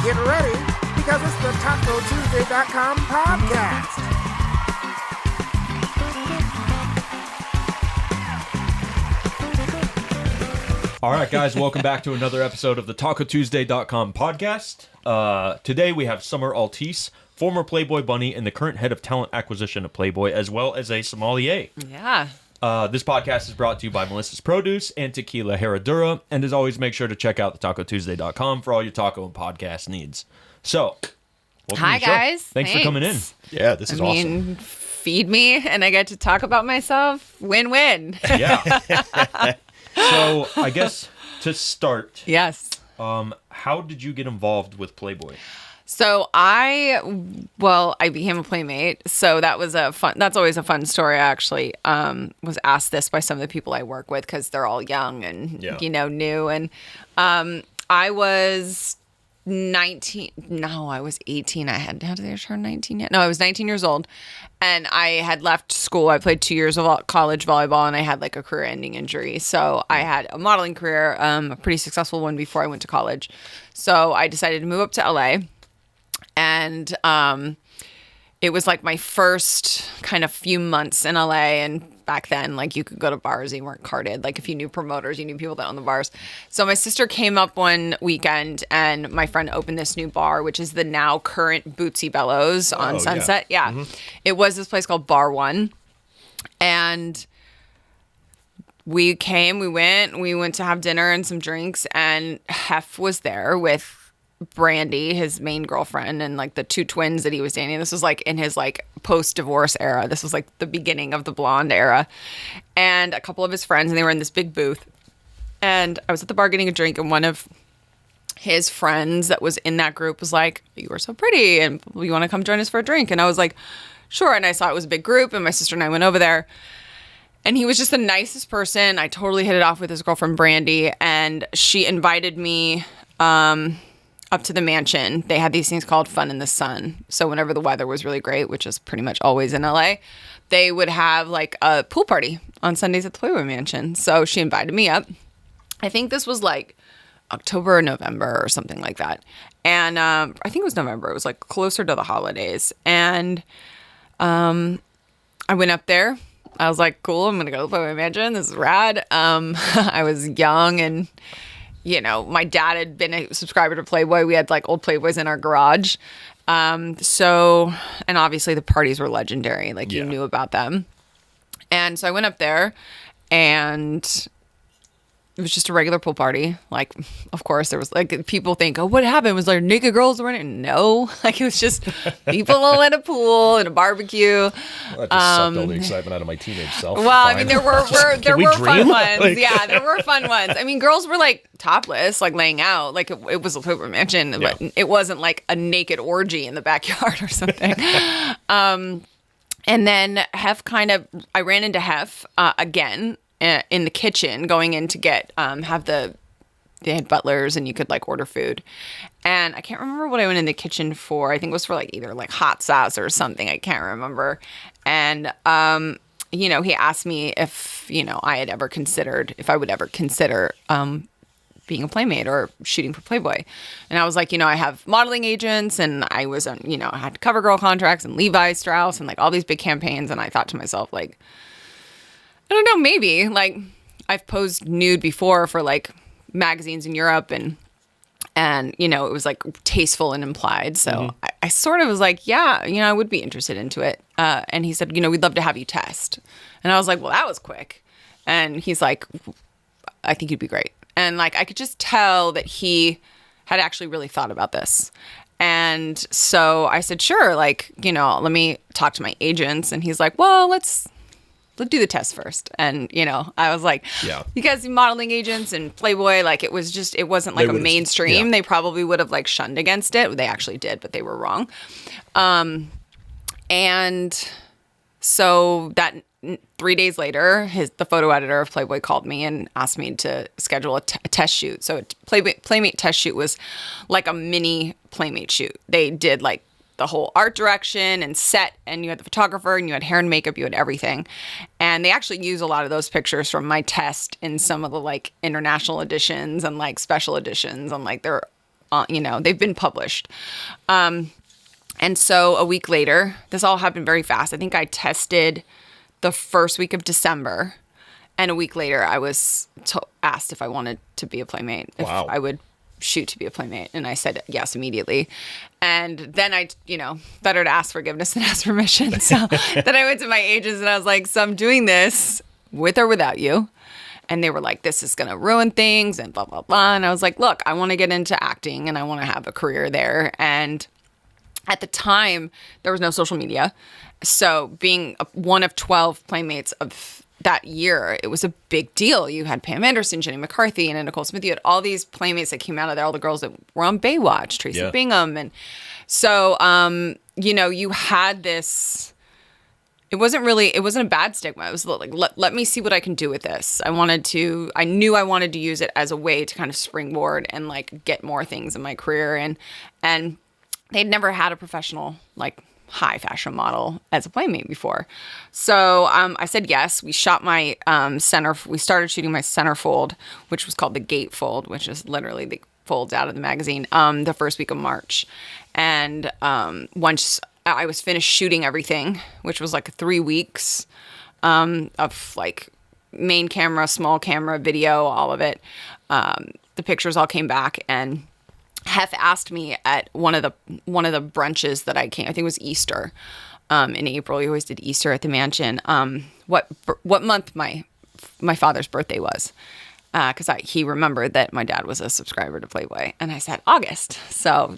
Get ready, because it's the TacoTuesday.com podcast. All right, guys, welcome back to another episode of the TacoTuesday.com podcast. Today we have Summer Altice, former Playboy bunny and the current head of talent acquisition of Playboy, as well as a sommelier. Yeah. This podcast is brought to you by Melissa's Produce and Tequila Herradura, and as always, make sure to check out the TacoTuesday.com for all your taco and podcast needs. So, welcome Hi, to the show. guys. Thanks for coming in. Yeah, this is awesome. Feed me and I get to talk about myself. Win-win. Yeah. So, I guess to start, Yes. how did you get involved with Playboy? So I became a playmate. So that's always a fun story. I actually was asked this by some of the people I work with because they're all young and, new. And I was 19. No, I was 18. Did I turn 19 yet? No, I was 19 years old. And I had left school. I played 2 years of college volleyball and I had like a career-ending injury. So I had a modeling career, a pretty successful one before I went to college. So I decided to move up to LA. And it was like my first kind of few months in LA. And back then, like you could go to bars and you weren't carded. Like if you knew promoters, you knew people that owned the bars. So my sister came up one weekend and my friend opened this new bar, which is the now current Bootsy Bellows on Sunset. Yeah. Mm-hmm. It was this place called Bar One. And we went to have dinner and some drinks, and Hef was there with Brandy, his main girlfriend, and like the two twins that he was dating. This was like in his like post-divorce era. This was like the beginning of the blonde era. And a couple of his friends, and they were in this big booth. And I was at the bar getting a drink, and one of his friends that was in that group was like, "You were so pretty, and you want to come join us for a drink?" And I was like, "Sure." And I saw it was a big group, and my sister and I went over there. And he was just the nicest person. I totally hit it off with his girlfriend, Brandy, and she invited me up to the mansion. They had these things called Fun in the Sun. So whenever the weather was really great, which is pretty much always in LA, they would have like a pool party on Sundays at the Playboy Mansion. So she invited me up. I think this was like October or November or something like that. And I think it was November. It was like closer to the holidays. And I went up there. I was like, cool, I'm going to go to the Playboy Mansion. This is rad. I was young and my dad had been a subscriber to Playboy. We had like old Playboys in our garage. And obviously the parties were legendary. Like you knew about them. And so I went up there and it was just a regular pool party. Like, of course, there was like people think, oh, what happened? Was there naked girls running? No, like it was just people all at a pool and a barbecue. Well, that just sucked all the excitement out of my teenage self. Well, I mean, there were fun ones. Like, yeah, there were fun ones. I mean, girls were like topless, like laying out, like it was a Playboy Mansion, but it wasn't like a naked orgy in the backyard or something. And then I ran into Hef again. In the kitchen going in to get they had butlers and you could like order food, and I can't remember what I went in the kitchen for. I think it was for like either like hot sauce or something. I can't remember. And he asked me if I would ever consider being a playmate or shooting for Playboy. And I was like, I have modeling agents, and I was I had CoverGirl contracts and Levi Strauss and like all these big campaigns, and I thought to myself, like, I don't know, maybe. Like, I've posed nude before for, like, magazines in Europe, and it was, like, tasteful and implied. So I sort of was like, yeah, I would be interested into it. And he said, we'd love to have you test. And I was like, well, that was quick. And he's like, I think you'd be great. And, like, I could just tell that he had actually really thought about this. And so I said, sure, like, let me talk to my agents. And he's like, well, let's do the test first. And, I was like, you guys, modeling agents and Playboy, like it wasn't like a mainstream. They probably would have like shunned against it. They actually did, but they were wrong. And so that 3 days later, the photo editor of Playboy called me and asked me to schedule a test shoot. So Playmate test shoot was like a mini Playmate shoot. They did like the whole art direction and set, and you had the photographer and you had hair and makeup, you had everything. And they actually use a lot of those pictures from my test in some of the like international editions and like special editions, and like they're they've been published. And so a week later, this all happened very fast. I think I tested the first week of December, and a week later I was asked if I wanted to be a playmate, if I would shoot to be a playmate, and I said yes immediately. And then I, better to ask forgiveness than ask permission. So then I went to my agents and I was like, so I'm doing this with or without you. And they were like, this is going to ruin things and blah, blah, blah. And I was like, look, I want to get into acting and I want to have a career there. And at the time, there was no social media. So being one of 12 playmates of that year, it was a big deal. You had Pam Anderson, Jenny McCarthy, and Nicole Smith. You had all these playmates that came out of there, all the girls that were on Baywatch, Tracy Bingham. And so, you had this... It wasn't a bad stigma. It was like, let me see what I can do with this. I knew I wanted to use it as a way to kind of springboard and like get more things in my career. And they'd never had a professional, like high fashion model as a playmate before. So I said yes. We shot my we started shooting my centerfold, which was called the gatefold, which is literally the folds out of the magazine, the first week of March. And once I was finished shooting everything, which was like 3 weeks of like main camera, small camera, video, all of it. The pictures all came back, and Hef asked me at one of the brunches that I came. I think it was Easter in April. We always did Easter at the mansion. What month my father's birthday was, because he remembered that my dad was a subscriber to Playboy, and I said August. So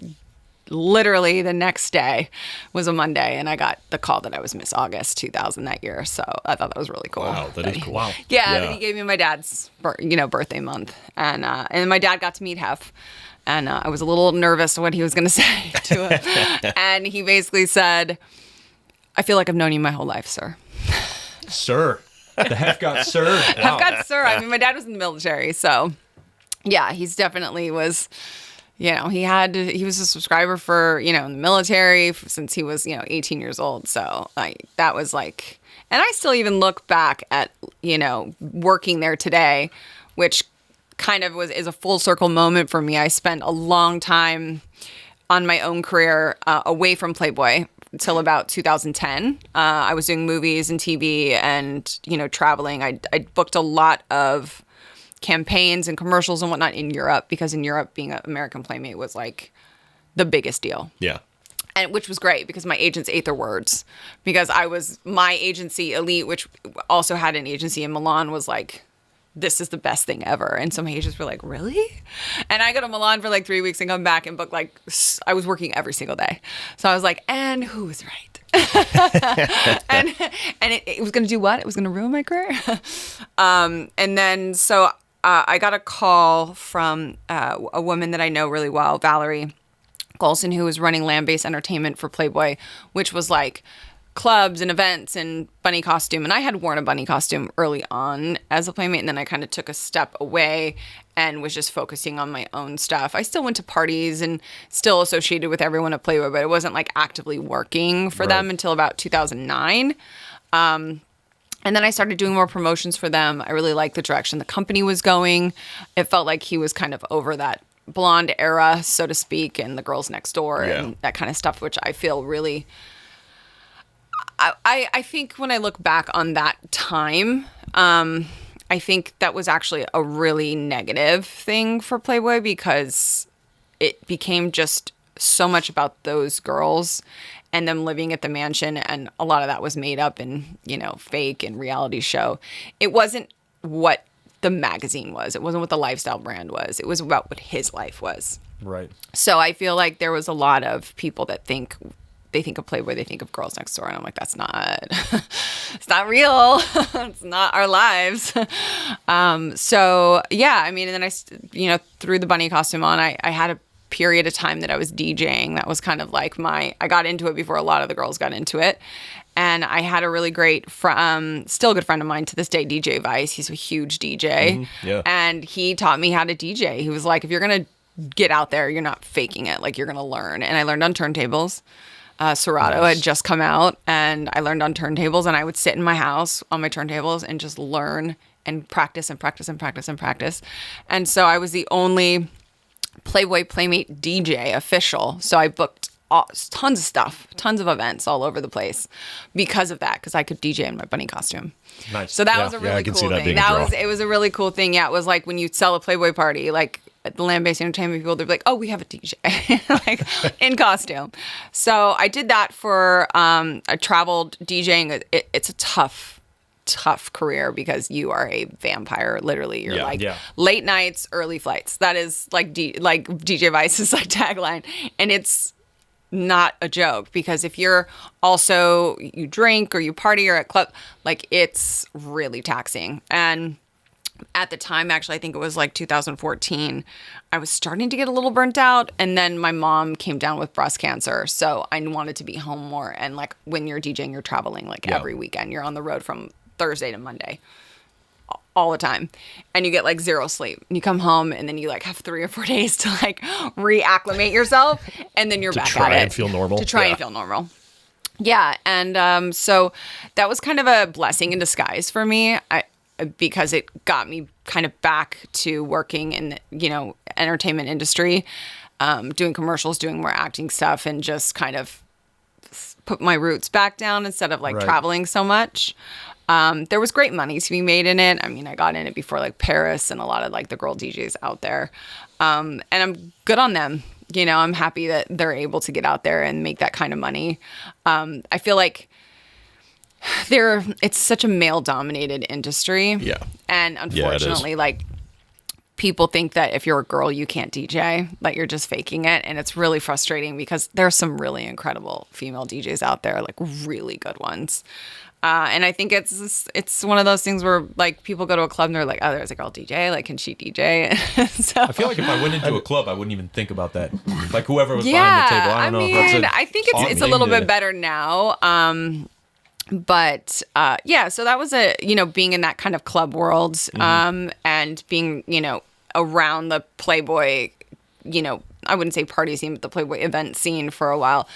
literally the next day was a Monday, and I got the call that I was Miss August 2000 that year. So I thought that was really cool. Wow, that is cool. Wow. Yeah, that he gave me my dad's birthday month, and my dad got to meet Hef. And I was a little nervous what he was going to say to him. And he basically said, I feel like I've known you my whole life, sir. Sir. The Hef got sir. Wow. Hef got sir. I mean, my dad was in the military. So, yeah, he's definitely was, he was a subscriber for, in the military since he was, 18 years old. So that was like, and I still even look back at, working there today, which kind of is a full circle moment for me. I spent a long time on my own career away from Playboy until about 2010. I was doing movies and TV and, traveling. I booked a lot of campaigns and commercials and whatnot in Europe, because in Europe, being an American Playmate was like the biggest deal. Yeah. And which was great because my agents ate their words, because my agency, Elite, which also had an agency in Milan, was like, this is the best thing ever. And some agents were like, really? And I go to Milan for like 3 weeks and come back and book I was working every single day. So I was like, and who was right? and it was going to do what? It was going to ruin my career. And then, so I got a call from a woman that I know really well, Valerie Golson, who was running land-based entertainment for Playboy, which was like clubs and events and bunny costume. And I had worn a bunny costume early on as a playmate, and then I kind of took a step away and was just focusing on my own stuff. I still went to parties and still associated with everyone at Playboy, but it wasn't like actively working for them until about 2009. And then I started doing more promotions for them. I really liked the direction the company was going. It felt like he was kind of over that blonde era, so to speak, and the girls next door and that kind of stuff, which I feel really... I think when I look back on that time, I think that was actually a really negative thing for Playboy, because it became just so much about those girls and them living at the mansion, and a lot of that was made up and, fake and reality show. It wasn't what the magazine was. It wasn't what the lifestyle brand was. It was about what his life was. Right. So I feel like there was a lot of people that think of Playboy, they think of Girls Next Door, and I'm like, that's not, it's not real. It's not our lives. So yeah, I mean, and then I, threw the bunny costume on. I had a period of time that I was DJing. That was kind of like I got into it before a lot of the girls got into it. And I had a really great, still a good friend of mine to this day, DJ Vice. He's a huge DJ. Mm-hmm. Yeah. And he taught me how to DJ. He was like, if you're going to get out there, you're not faking it. Like, you're going to learn. And I learned on turntables. Serato had just come out, and I learned on turntables, and I would sit in my house on my turntables and just learn and practice and practice and practice and practice. And so I was the only Playboy Playmate DJ official. So I booked tons of stuff, tons of events all over the place because of that, because I could DJ in my bunny costume. Nice. So that was a really I can cool see that thing. being a draw. It was a really cool thing. Yeah, it was like when you sell a Playboy party, like at the land-based entertainment people, they're like, oh, we have a DJ like in costume. So I did that for I traveled DJing. It's a tough career because you are a vampire. Literally, you're late nights, early flights. That is like DJ Vice's like tagline, and it's not a joke, because if you're also, you drink or you party or at club, like it's really taxing. And at the time, actually, I think it was like 2014, I was starting to get a little burnt out, and then my mom came down with breast cancer, so I wanted to be home more. And like when you're DJing, you're traveling like every weekend. You're on the road from Thursday to Monday all the time, and you get like zero sleep, and you come home and then you like have 3 or 4 days to like reacclimate yourself, and then you're back at it and feel normal. to try and feel normal. Yeah. And so that was kind of a blessing in disguise for me, because it got me kind of back to working in the, entertainment industry, doing commercials, doing more acting stuff, and just kind of put my roots back down instead of like traveling so much. There was great money to be made in it. I mean, I got in it before like Paris and a lot of like the girl DJs out there. And I'm good on them. I'm happy that they're able to get out there and make that kind of money. I feel like it's such a male dominated industry. Yeah. And unfortunately, like people think that if you're a girl, you can't DJ, like you're just faking it. And it's really frustrating because there's some really incredible female DJs out there, like really good ones. And I think it's one of those things where like people go to a club and they're like, oh, there's a girl DJ, like can she DJ? So, I feel like if I went into a club, I wouldn't even think about that. Like whoever was behind the table, I don't know if that's I think it's a little bit better now. But so that was being in that kind of club world, and being, around the Playboy, I wouldn't say party scene, but the Playboy event scene for a while.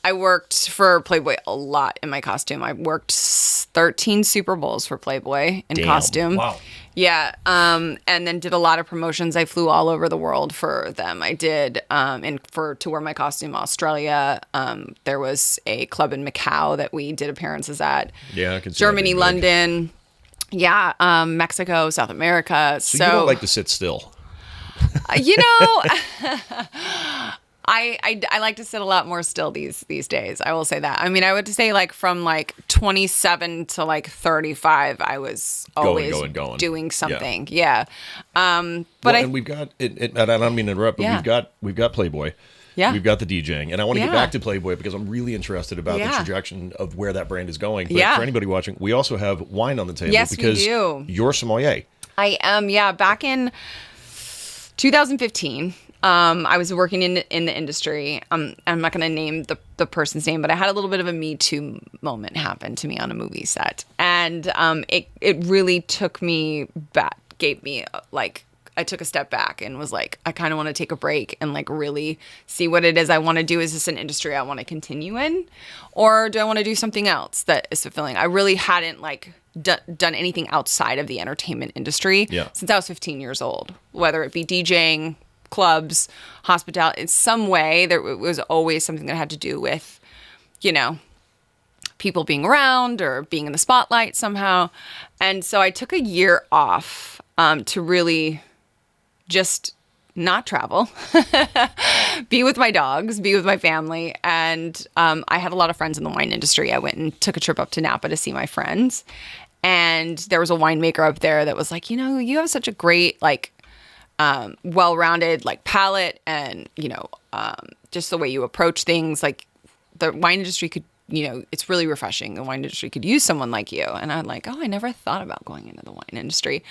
I worked for Playboy a lot in my costume. I worked 13 Super Bowls for Playboy in costume. Wow. Yeah. And then did a lot of promotions. I flew all over the world for them. I did, to wear my costume, Australia. There was a club in Macau that we did appearances at. Yeah, I can see Germany, that London. Yeah. Mexico, South America. So you don't like to sit still. I like to sit a lot more still these days. I will say that. I mean, I would say like from like 27 to like 35, I was always going. doing something. Yeah. And we've got and I don't mean to interrupt, but we've got Playboy. Yeah. We've got the DJing, and I want to get back to Playboy because I'm really interested about the trajectory of where that brand is going. But for anybody watching, we also have wine on the table because we do. You're sommelier. I am. Yeah. Back in 2015. I was working in the industry. I'm not going to name the person's name, but I had a little bit of a Me Too moment happen to me on a movie set. And it really took me back, gave me like, I took a step back and was like, I kind of want to take a break and like really see what it is I want to do. Is this an industry I want to continue in? Or do I want to do something else that is fulfilling? I really hadn't like done anything outside of the entertainment industry since I was 15 years old, whether it be DJing, clubs, hospitality, in some way. There was always something that had to do with, people being around or being in the spotlight somehow. And so I took a year off to really just not travel, be with my dogs, be with my family. And I had a lot of friends in the wine industry. I went and took a trip up to Napa to see my friends. And there was a winemaker up there that was like, you have such a great, like, well-rounded like palate, and just the way you approach things. Like the wine industry could, it's really refreshing. The wine industry could use someone like you. And I'm like, I never thought about going into the wine industry.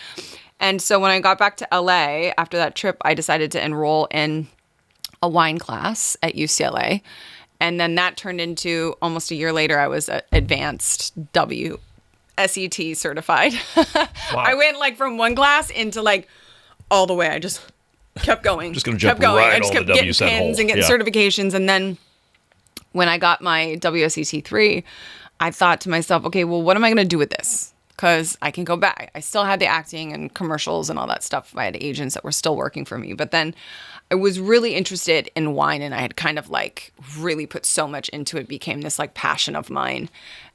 And so when I got back to LA after that trip, I decided to enroll in a wine class at UCLA. And then that turned into, almost a year later, I was advanced WSET certified. Wow. I went like from one class into like all the way. I just kept going. Just going to jump right all the getting WSET pins and getting certifications. And then when I got my WSET 3, I thought to myself, okay, well, what am I going to do with this? because I can go back. I still had the acting and commercials and all that stuff. I had agents that were still working for me. But then I was really interested in wine, and I had kind of like really put so much into it. It became this like passion of mine.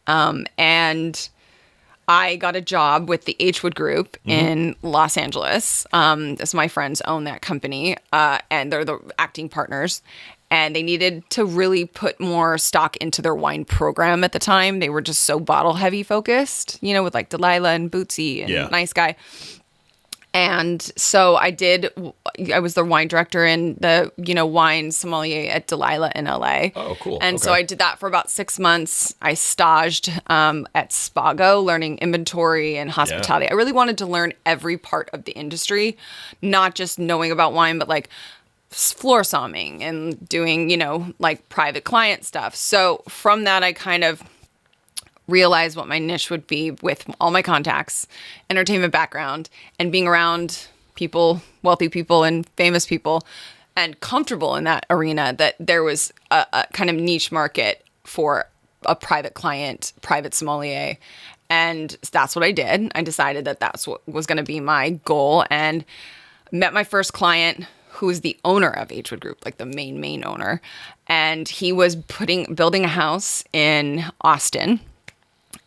And I got a job with the H-Wood Group in Los Angeles. My friends own that company, and they're the acting partners. And they needed to really put more stock into their wine program at the time. They were just so bottle heavy focused, you know, with like Delilah and Bootsy and Nice Guy. And so I was the wine director and the, wine sommelier at Delilah in LA. Oh, cool. And so I did that for about 6 months. I staged at Spago, learning inventory and hospitality. I really wanted to learn every part of the industry, not just knowing about wine, but like floor somming and doing, like private client stuff. So from that, I kind of realize what my niche would be with all my contacts, entertainment background, and being around people, wealthy people and famous people, and comfortable in that arena, that there was a kind of niche market for a private client, private sommelier. And that's what I did. I decided that that's what was going to be my goal, and met my first client, who was the owner of H-Wood Group, like the main owner. And he was building a house in Austin.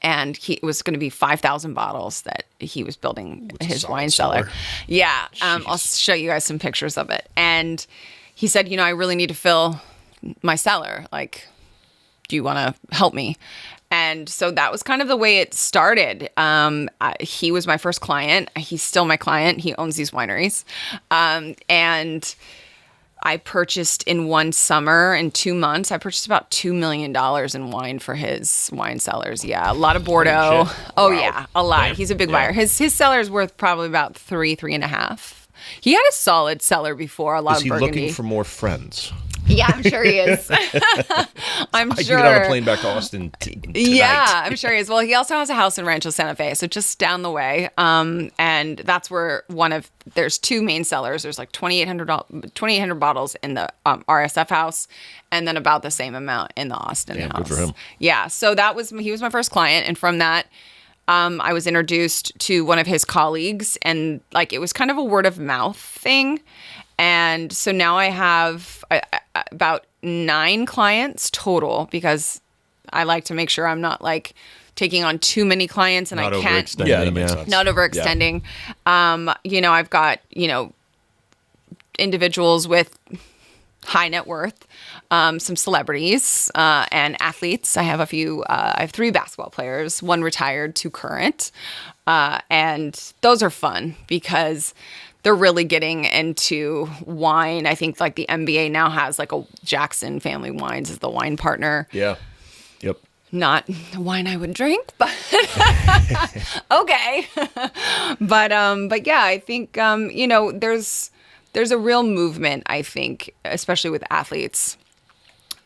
And it was going to be 5,000 bottles that he was building his wine cellar. Yeah. I'll show you guys some pictures of it. And he said, I really need to fill my cellar. Like, do you want to help me? And so that was kind of the way it started. He was my first client. He's still my client. He owns these wineries. And I purchased in one summer, in 2 months, I purchased about $2 million in wine for his wine cellars. Yeah, a lot of Bordeaux. Oh, wow. Yeah, a lot. Damn. He's a big buyer. His cellar is worth probably about three and a half. He had a solid cellar before, a lot of Burgundy. Is he looking for more friends? Yeah, I'm sure he is. I'm sure. I can get on a plane back to Austin tonight. Yeah, I'm sure he is. Well, he also has a house in Rancho Santa Fe, so just down the way. And that's where there's two main cellars. There's like 2,800 bottles in the RSF house, and then about the same amount in the Austin house. Good for him. Yeah, so he was my first client, and from that, I was introduced to one of his colleagues, and like it was kind of a word of mouth thing. And so now I have about 9 clients total, because I like to make sure I'm not like taking on too many clients and not I can't. Overextending, yeah, that makes sense. Not overextending. Yeah. I've got, individuals with high net worth, some celebrities, and athletes. I have I have 3 basketball players, 1 retired, 2 current. And those are fun because they're really getting into wine. I think like the NBA now has like a Jackson Family Wines as the wine partner. Yeah. Yep. Not the wine I would drink, but okay. But yeah, I think, there's a real movement, I think, especially with athletes,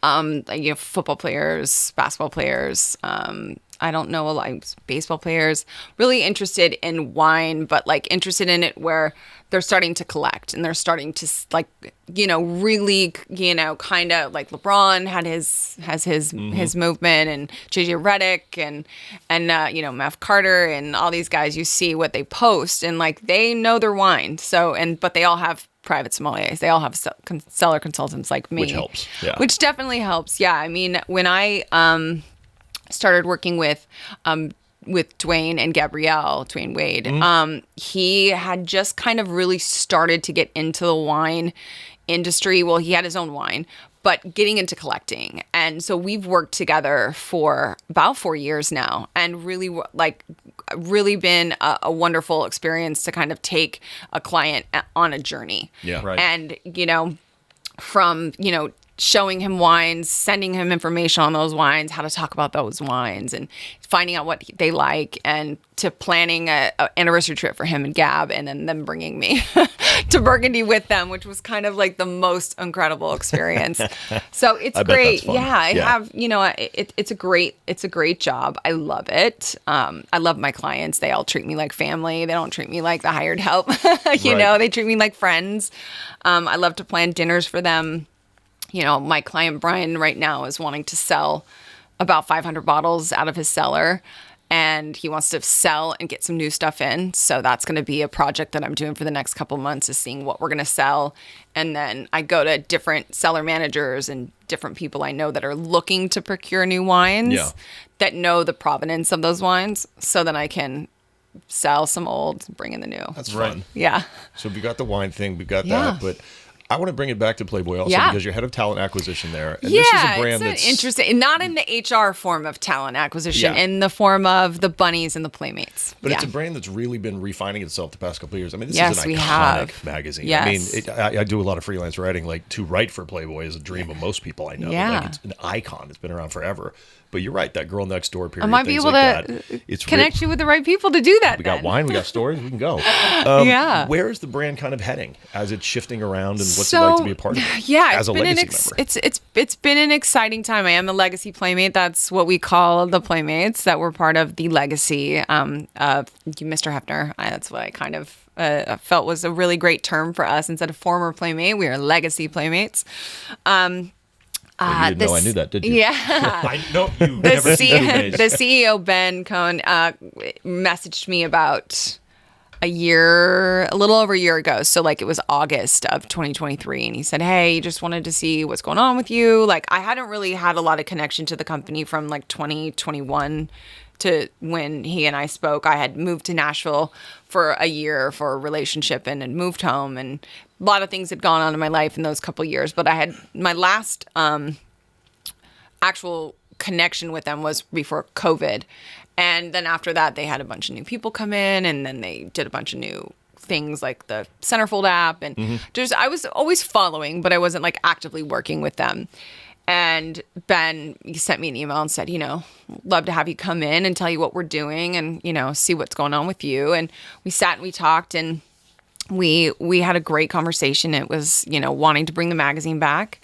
football players, basketball players, I don't know, like baseball players, really interested in wine, but like interested in it where they're starting to collect and they're starting to like, really, kind of like LeBron has his movement, and JJ Redick and Matt Carter and all these guys. You see what they post, and like they know their wine. So but they all have private sommeliers. They all have cellar consultants like me, which helps. Yeah, which definitely helps. Yeah, I mean, when I started working with Dwayne and Gabrielle, Dwayne Wade, he had just kind of really started to get into the wine industry. Well, he had his own wine, but getting into collecting. And so we've worked together for about 4 years now, and really been a wonderful experience to kind of take a client on a journey. Yeah. Right. And, from, showing him wines, sending him information on those wines, how to talk about those wines, and finding out what they like, and to planning a anniversary trip for him and Gab, and then them bringing me to Burgundy with them, which was kind of like the most incredible experience. So it's great. Yeah, I have, it's a great job. I love it. I love my clients. They all treat me like family. They don't treat me like the hired help. They treat me like friends. I love to plan dinners for them. My client Brian right now is wanting to sell about 500 bottles out of his cellar. and he wants to sell and get some new stuff in. So that's going to be a project that I'm doing for the next couple months, is seeing what we're going to sell. And then I go to different cellar managers and different people I know that are looking to procure new wines that know the provenance of those wines. So then I can sell some old, bring in the new. That's fun. Yeah. So we got the wine thing, we've got that, but I want to bring it back to Playboy also because you're head of talent acquisition there. And this is a brand that's interesting. Not in the HR form of talent acquisition, in the form of the bunnies and the playmates. But it's a brand that's really been refining itself the past couple of years. I mean, this is an iconic magazine. Yes. I mean, I do a lot of freelance writing. Like, to write for Playboy is a dream of most people I know. Yeah. Like, it's an icon. It's been around forever. But you're right, that girl next door period. I might be able to connect you with the right people to do that. We got wine, we got stories, we can go. Where is the brand kind of heading as it's shifting around, and what's it like to be a part of it? Yeah, as a legacy member? It's been an exciting time. I am a legacy playmate. That's what we call the playmates that were part of the legacy of Mr. Hefner. That's what I kind of felt was a really great term for us. Instead of former playmate, we are legacy playmates. I knew that, did you? Yeah. I know you. The CEO, Ben Cohn, messaged me about a little over a year ago. So like it was August of 2023. And he said, hey, just wanted to see what's going on with you. Like, I hadn't really had a lot of connection to the company from like 2021 to when he and I spoke. I had moved to Nashville for a year for a relationship and had moved home, and a lot of things had gone on in my life in those couple of years. But I had my last actual connection with them was before COVID. And then after that, they had a bunch of new people come in, and then they did a bunch of new things like the Centerfold app. And I was always following, but I wasn't like actively working with them. And Ben sent me an email and said, love to have you come in and tell you what we're doing and, see what's going on with you. And we sat and we talked, and we had a great conversation. It was, wanting to bring the magazine back,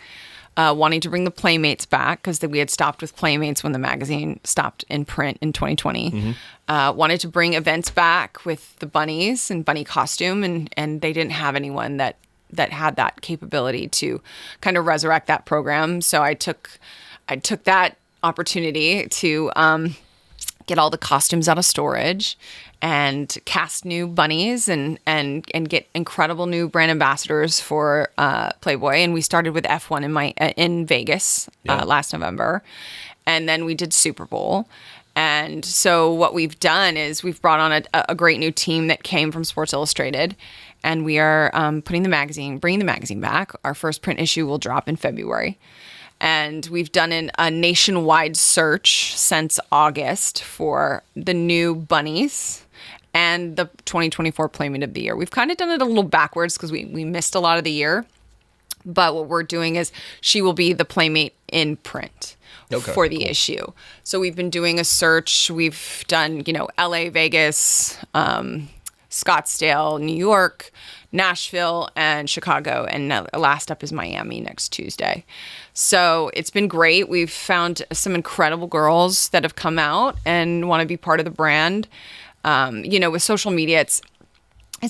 wanting to bring the Playmates back, because we had stopped with Playmates when the magazine stopped in print in 2020. Wanted to bring events back with the bunnies and bunny costume, and they didn't have anyone that had that capability to kind of resurrect that program. So I took that opportunity to get all the costumes out of storage and cast new bunnies and get incredible new brand ambassadors for Playboy. And we started with F1 in Vegas last November. And then we did Super Bowl. And so what we've done is we've brought on a great new team that came from Sports Illustrated. And we are bringing the magazine back. Our first print issue will drop in February. And we've done a nationwide search since August for the new bunnies and the 2024 Playmate of the Year. We've kind of done it a little backwards because we missed a lot of the year. But what we're doing is she will be the Playmate in print for the issue. So we've been doing a search. We've done, LA, Vegas, Scottsdale, New York, Nashville, and Chicago. And last up is Miami next Tuesday. So it's been great. We've found some incredible girls that have come out and want to be part of the brand. With social media, it's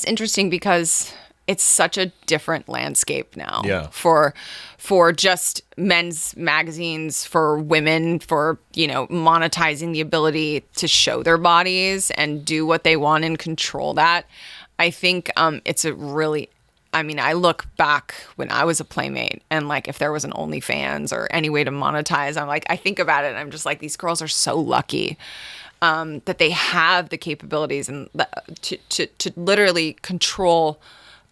interesting because it's such a different landscape now for just men's magazines, for women, for, monetizing the ability to show their bodies and do what they want and control that. I think it's a really, I look back when I was a Playmate and like if there was an OnlyFans or any way to monetize, I think about it and I'm just like, these girls are so lucky that they have the capabilities and to literally control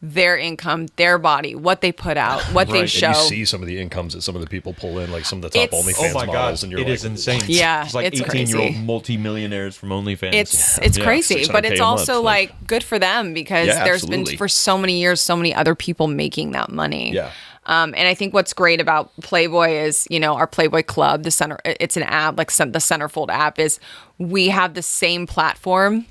their income, their body, what they put out, what they show. And you see some of the incomes that some of the people pull in, like some of the top OnlyFans models, and you're it is insane. Yeah, it's like 18-year-old multimillionaires from OnlyFans. It's crazy, but it's also like good for them because there's been for so many years so many other people making that money. Yeah. And I think what's great about Playboy is, our Playboy Club, it's an app, like the Centerfold app, is we have the same platform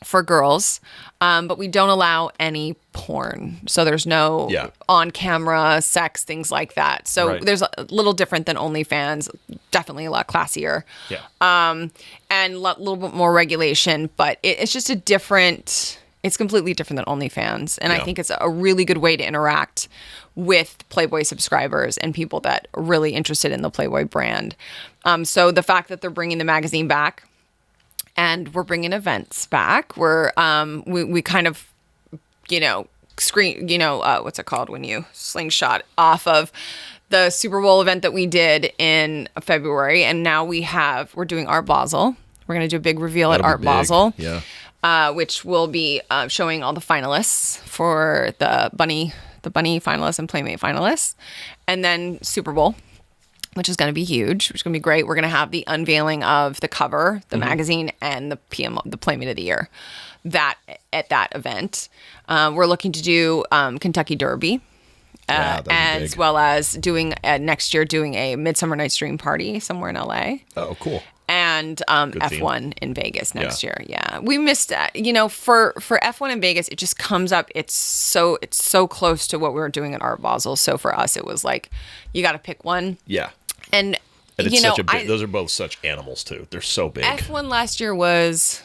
for girls, but we don't allow any porn. So there's no on-camera sex, things like that. So there's a little different than OnlyFans, definitely a lot classier. Yeah. And a little bit more regulation, but it's just it's completely different than OnlyFans. And I think it's a really good way to interact with Playboy subscribers and people that are really interested in the Playboy brand. So the fact that they're bringing the magazine back, and we're bringing events back. We kind of, what's it called when you slingshot off of the Super Bowl event that we did in February, and now we're doing Art Basel. We're going to do a big reveal at Art Basel, which will be showing all the finalists for the bunny finalists and playmate finalists, and then Super Bowl, which is going to be huge, which is going to be great. We're going to have the unveiling of the cover, the magazine, and the Playmate of the Year. At that event, we're looking to do Kentucky Derby, as well as doing next year a Midsummer Night's Dream party somewhere in LA. Oh, cool. And F1 in Vegas next year. Yeah, we missed that. For F1 in Vegas, it just comes up. It's so close to what we were doing at Art Basel. So for us, it was like you got to pick one. Yeah. And it's such a big. Those are both such animals too. They're so big. F1 last year was.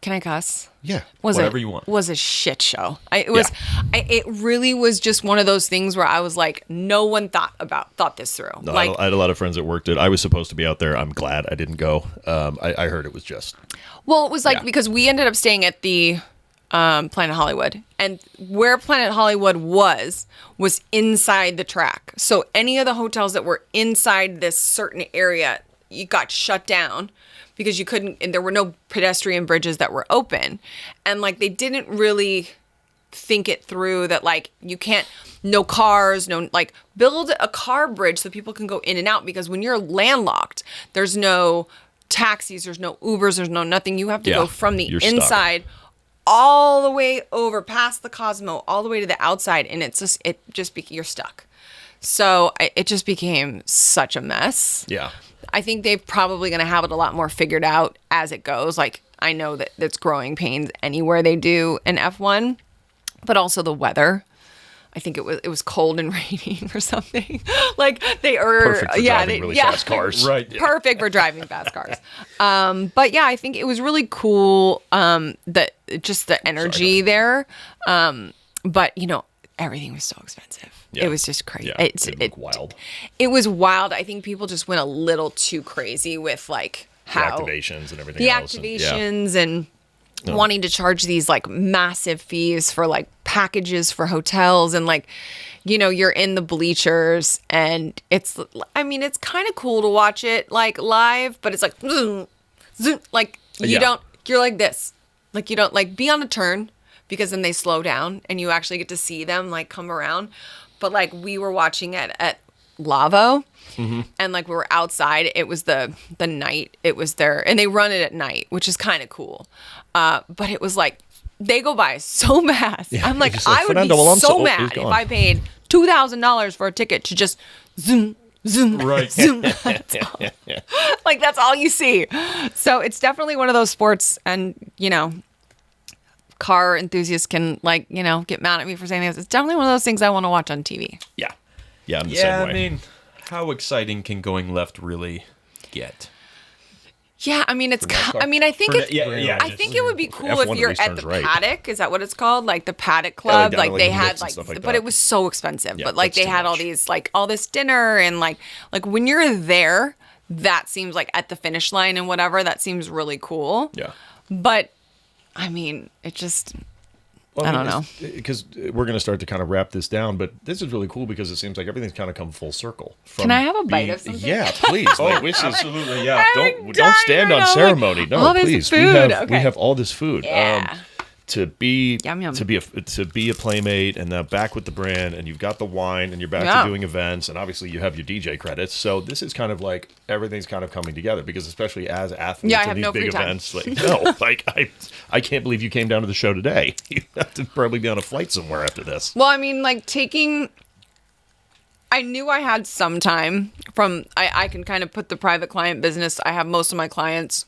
Can I cuss? Yeah. Whatever you want. Was a shit show. It really was just one of those things where I was like, no one thought this through. No, I had a lot of friends that worked it. I was supposed to be out there. I'm glad I didn't go. I heard it was just. Well, it was because we ended up staying at the Planet Hollywood, and where Planet Hollywood was inside the track. So any of the hotels that were inside this certain area, you got shut down. Because you couldn't, and there were no pedestrian bridges that were open. And they didn't really think it through that you can't, no cars, build a car bridge so people can go in and out. Because when you're landlocked, there's no taxis, there's no Ubers, there's no nothing. You have to go from the inside all the way over past the Cosmo, all the way to the outside. And you're stuck. So it just became such a mess. Yeah. I think they're probably going to have it a lot more figured out as it goes. I know that it's growing pains anywhere they do an F1, but also the weather. I think it was cold and raining or something. They are perfect for driving really fast cars. Right. Yeah. Perfect for driving fast cars. But yeah, I think it was really cool. That just the energy there. But everything was so expensive. Yeah. It was just crazy. Yeah, it wild. It was wild. I think people just went a little too crazy with how the activations and everything. The activations and wanting to charge these massive fees for packages for hotels and you're in the bleachers and it's kind of cool to watch it live, but it's zoom, zoom, you're like this. You don't you don't be on a turn. Because then they slow down and you actually get to see them come around. But we were watching it at Lavo and we were outside. It was the night. It was there and they run it at night, which is kind of cool. But it was they go by so fast. Yeah, I'm I would be so mad if I paid $2,000 for a ticket to just zoom, zoom, right. zoom. That's all you see. So it's definitely one of those sports and, car enthusiasts can get mad at me for saying this. It's definitely one of those things I want to watch on TV. Yeah. Yeah, I'm the same way. How exciting can going left really get? Yeah, I think it would be cool F1 if you're at the paddock. Is that what it's called? The paddock club. They had but it was so expensive. Yeah, but they had all these all this dinner and when you're there, that seems at the finish line and whatever, that seems really cool. Yeah. But it just, I don't know. Because we're going to start to kind of wrap this down, but this is really cool because it seems like everything's kind of come full circle. Can I have a bite of something? Yeah, please. Absolutely, yeah. Don't stand on ceremony. No, please. Food. We have all this food. Yeah. To be Yum, yum. to be a playmate and now back with the brand and you've got the wine and you're back to doing events and obviously you have your DJ credits, so this is kind of everything's kind of coming together because especially as athletes in these big events I can't believe you came down to the show today. You have to probably be on a flight somewhere after this. Well, I knew I had some time I can kind of put the private client business. I have most of my clients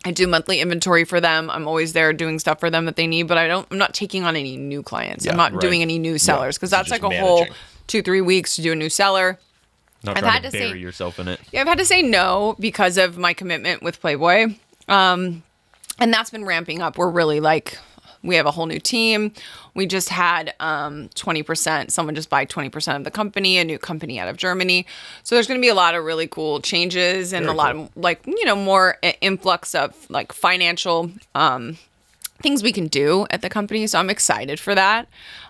I do monthly inventory for them. I'm always there doing stuff for them that they need, but I'm not taking on any new clients. I'm not doing any new sellers because that's a whole 2-3 weeks to do a new seller. Not trying to bury yourself in it. Yeah, I've had to say no because of my commitment with Playboy. And that's been ramping up. We're really We have a whole new team. We just had 20%. Someone just buy 20% of the company, a new company out of Germany. So there's going to be a lot of really cool changes and lot of like, more influx of like financial things we can do at the company. So I'm excited for that.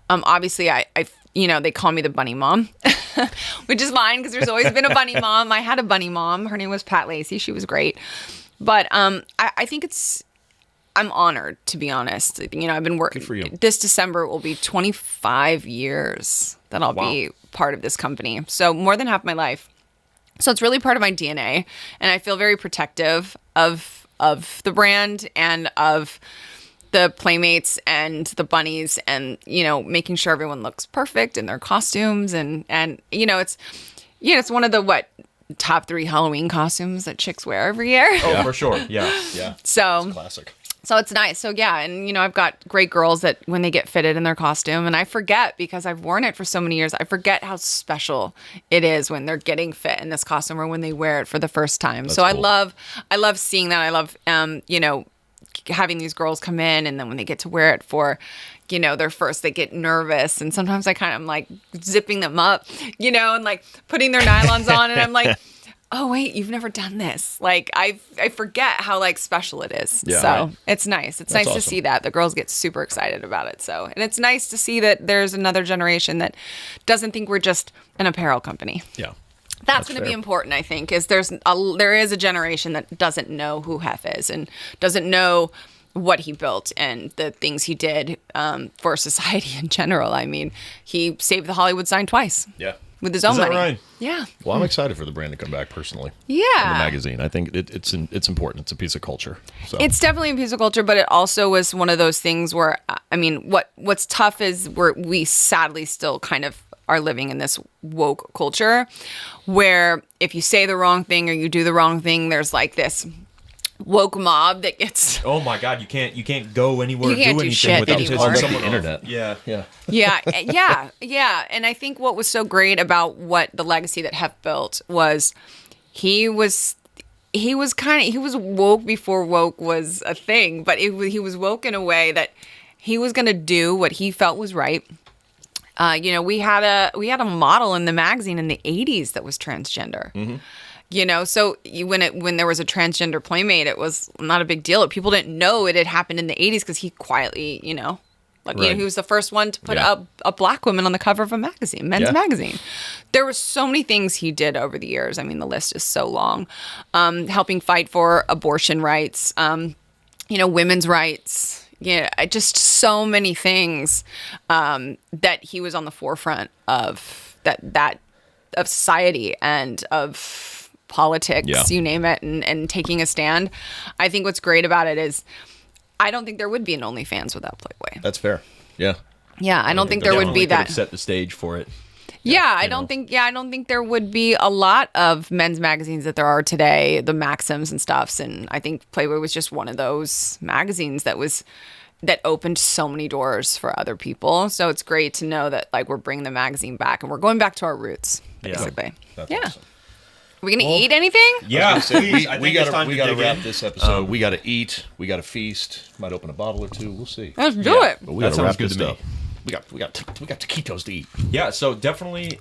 Obviously, I they call me the bunny mom, which is fine because there's always been a bunny mom. I had a bunny mom. Her name was Pat Lacey. She was great. But I think I'm honored, to be honest. I've been working. Good for you. This December will be 25 years that I'll be part of this company. So more than half my life. So it's really part of my DNA. And I feel very protective of the brand and of the playmates and the bunnies and, making sure everyone looks perfect in their costumes. And it's one of the, top 3 Halloween costumes that chicks wear every year. Oh, for sure. Yeah. Yeah. So it's classic. So it's nice. So yeah. And, I've got great girls that when they get fitted in their costume, and I forget because I've worn it for so many years, I forget how special it is when they're getting fit in this costume or when they wear it for the first time. That's so cool. I love seeing that. I love, having these girls come in, and then when they get to wear it for, their first, they get nervous. And sometimes I kind of am like zipping them up, and like putting their nylons on. And I'm like, oh, wait, you've never done this. Like I forget how like special it is. Yeah, so it's nice. It's nice awesome to see that the girls get super excited about it. So, and it's nice to see that there's another generation that doesn't think we're just an apparel company. Yeah. That's going to be important, I think, is there is a generation that doesn't know who Hef is and doesn't know what he built and the things he did for society in general. I mean, he saved the Hollywood sign twice. Yeah. With his own money. Right? Yeah. Well, I'm excited for the brand to come back personally. Yeah. In the magazine. I think it's important. It's a piece of culture. So. It's definitely a piece of culture, but it also was one of those things where, I mean, what's tough is we sadly still kind of are living in this woke culture where if you say the wrong thing or you do the wrong thing, there's like this woke mob that gets. Oh my God, you can't go anywhere, you can't do anything without pissing the internet. Yeah. And I think what was so great about what the legacy that Hef built was he was woke before woke was a thing, but he was woke in a way that he was going to do what he felt was right. We had a model in the magazine in the 80s that was transgender. Mm-hmm. So when there was a transgender playmate, it was not a big deal. People didn't know it had happened in the 80s because he quietly, he was the first one to put a black woman on the cover of a magazine, men's magazine. There were so many things he did over the years. I mean, the list is so long. Helping fight for abortion rights, women's rights. Yeah, just so many things that he was on the forefront of of society and of politics, you name it, and taking a stand. I think what's great about it is I don't think there would be an OnlyFans without Playboy. That's fair. Yeah. Yeah, I don't think there would be that. Set the stage for it. Yeah, I don't think there would be a lot of men's magazines that there are today, the Maxims and stuffs. And I think Playboy was just one of those magazines that opened so many doors for other people. So it's great to know that like we're bringing the magazine back and we're going back to our roots, basically. Yeah. Awesome. Are we gonna eat anything? Yeah, we gotta wrap this episode. We gotta eat. We gotta feast. Might open a bottle or two. We'll see. Let's do it. But we gotta wrap this up. We got taquitos to eat. Yeah, so definitely,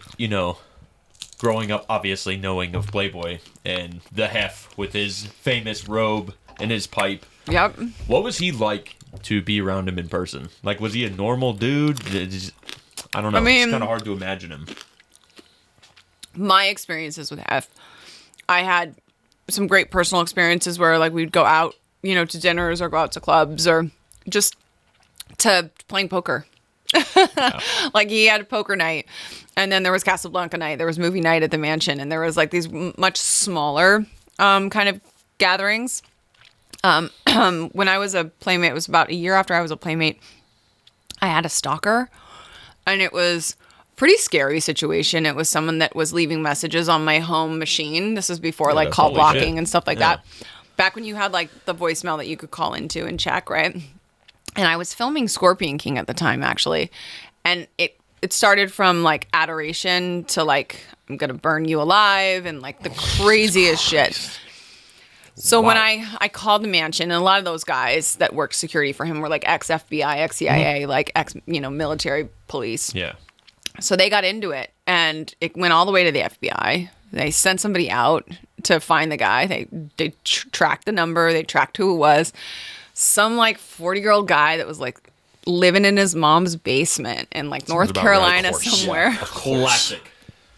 growing up, obviously knowing of Playboy and the Hef with his famous robe and his pipe. Yep. What was he like to be around him in person? Like, was he a normal dude? I don't know. It's kind of hard to imagine him. My experiences with Hef, I had some great personal experiences where like we'd go out, to dinners or go out to clubs or just to playing poker. Like he had a poker night and then there was Casablanca night, there was movie night at the mansion, and there was like these much smaller kind of gatherings. When I was a playmate, it was about a year after I was a playmate, I had a stalker, and it was a pretty scary situation. It was someone that was leaving messages on my home machine. This was before like call blocking and stuff like that. Back when you had like the voicemail that you could call into and check, right? And I was filming Scorpion King at the time, actually. And it started from like adoration to like, I'm going to burn you alive and like the craziest shit. So when I called the mansion, and a lot of those guys that worked security for him were like ex-FBI, ex-CIA, like military police. Yeah. So they got into it, and it went all the way to the FBI. They sent somebody out to find the guy. They tracked the number. They tracked who it was. Some like 40-year-old guy that was like living in his mom's basement in like North Carolina somewhere. Yeah. Classic.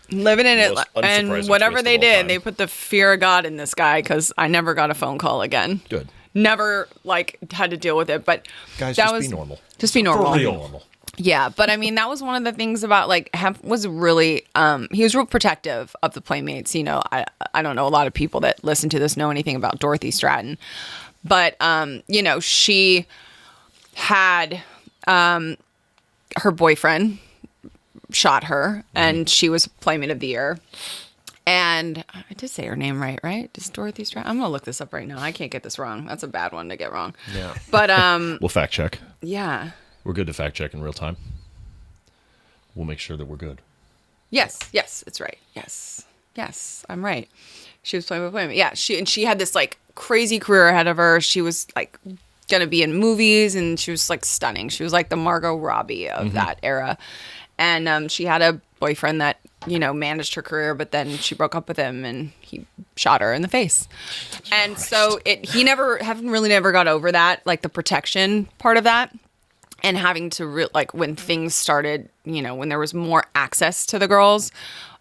Living in it, and whatever they did, they put the fear of God in this guy because I never got a phone call again. Good. Never like had to deal with it, but guys, be normal. Just be normal. For real. Yeah, but I mean that was one of the things about like Hemp was really he was real protective of the Playmates. You know, I don't know a lot of people that listen to this know anything about Dorothy Stratton, but you know she had her boyfriend shot her, and she was Playmate of the Year. And I did say her name right? Just Dorothy Stratton. I'm gonna look this up right now. I can't get this wrong. That's a bad one to get wrong. Yeah. But we'll fact check. Yeah. We're good to fact check in real time. We'll make sure that we're good. Yes, it's right. Yes, I'm right. She was Playboy playmate. Yeah, she had this like crazy career ahead of her. She was like gonna be in movies, and she was like stunning. She was like the Margot Robbie of that era. And she had a boyfriend that, you know, managed her career, but then she broke up with him and he shot her in the face. And so he never got over that, like the protection part of that. And having to, like, when things started, you know, when there was more access to the girls,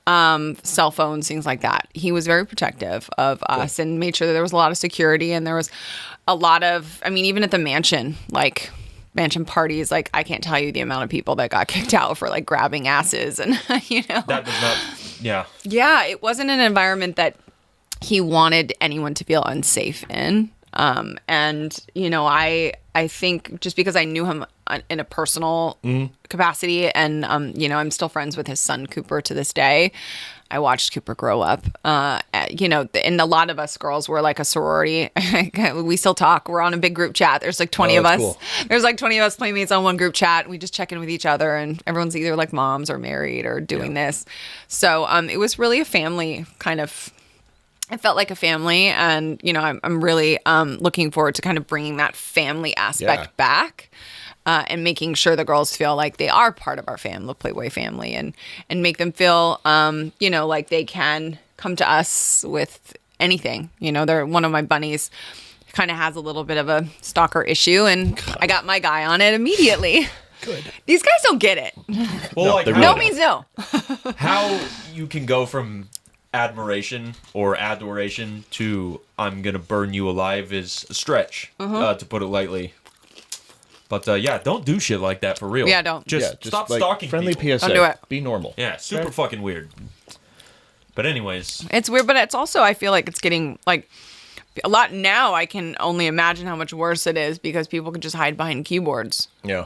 cell phones, things like that, he was very protective of us and made sure that there was a lot of security. And there was a lot of, I mean, even at the mansion, like, mansion parties, like I can't tell you the amount of people that got kicked out for like grabbing asses, and you know that does not. Yeah, it wasn't an environment that he wanted anyone to feel unsafe in. And you know, I think just because I knew him in a personal capacity, and you know, I'm still friends with his son Cooper to this day. I watched Cooper grow up. You know, and a lot of us girls were like a sorority. We still talk. We're on a big group chat. There's like 20 of us. Cool. There's like 20 of us Playmates on one group chat. We just check in with each other, and everyone's either like moms or married or doing this. So it was really a family kind of. It felt like a family, and you know, I'm really looking forward to kind of bringing that family aspect back. And making sure the girls feel like they are part of our family, the Playboy family, and make them feel, you know, like they can come to us with anything. You know, they're one of my bunnies kind of has a little bit of a stalker issue, and I got my guy on it immediately. Good. These guys don't get it. Well, no, like no means no. How you can go from admiration or adoration to I'm gonna burn you alive is a stretch, to put it lightly. But yeah, don't do shit like that for real. Yeah, don't. Just stop like, stalking friendly people. PSA. Don't do it. Be normal. Yeah, super fucking weird. But anyways, it's weird, but it's also I feel like it's getting like a lot now. I can only imagine how much worse it is because people can just hide behind keyboards. Yeah.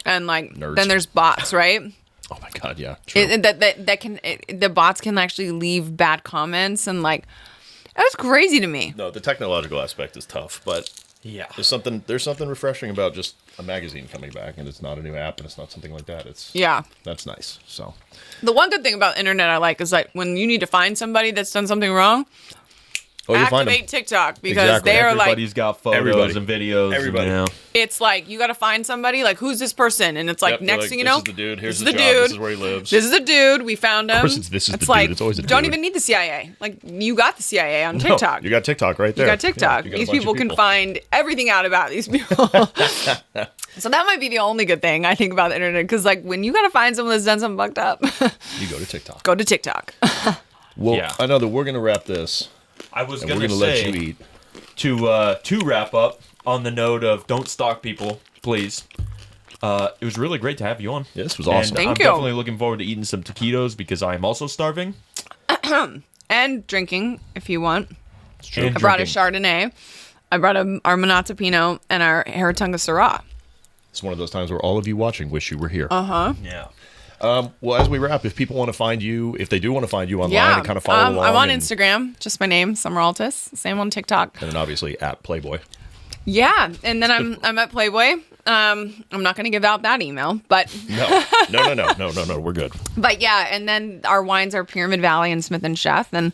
And like Nerds. then there's bots, right? Oh my god, yeah. True. The bots can actually leave bad comments, and like that's crazy to me. No, the technological aspect is tough, but yeah, there's something refreshing about just a magazine coming back, and it's not a new app, and it's not something like that. That's nice. So the one good thing about the internet I like is that when you need to find somebody that's done something wrong, activate TikTok because they are like everybody's got photos and videos. Everybody. And, you know. It's like you got to find somebody like who's this person, and it's like next thing you know, this is the dude. Here's this the is job. dude. This is where he lives. This is the dude. We found him. Of course, this is the like, dude. It's always a dude. Don't even need the CIA. Like you got the CIA on TikTok. No, you got TikTok right there. You got TikTok. You got these people can find everything out about these people. So that might be the only good thing I think about the internet, because like when you got to find someone that's done something fucked up, you go to TikTok. Go to TikTok. Well, yeah. I know that we're gonna wrap this. I was and gonna we're gonna say let you eat. To wrap up on the note of don't stalk people, please. It was really great to have you on. Yeah, this was awesome. And Thank I'm you. definitely looking forward to eating some taquitos because I am also starving. And drinking if you want. It's true. I brought a Chardonnay. I brought our Manata Pinot and our Haratunga Syrah. It's one of those times where all of you watching wish you were here. Yeah. Well, as we wrap, if people want to find you, if they do want to find you online and kind of follow along. I'm on Instagram, just my name, Summer Altis. Same on TikTok. And then obviously at Playboy. Yeah, and then I'm at Playboy. I'm not going to give out that email, but No, we're good. But yeah, and then our wines are Pyramid Valley and Smith and Chef, and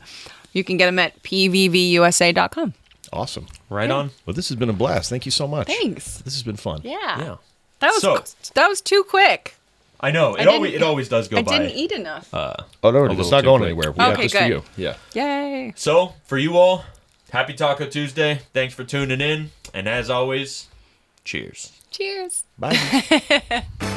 You can get them at pvvusa.com. Awesome. Right on. Well, this has been a blast. Thank you so much. Thanks. This has been fun. Yeah. Yeah. That was too quick. I know. It always does go by. I didn't eat enough. Oh, no, it's not going anywhere. We got this good. for you. Yeah. Yay. So, for you all, happy Taco Tuesday. Thanks for tuning in. And as always, cheers. Cheers. Bye.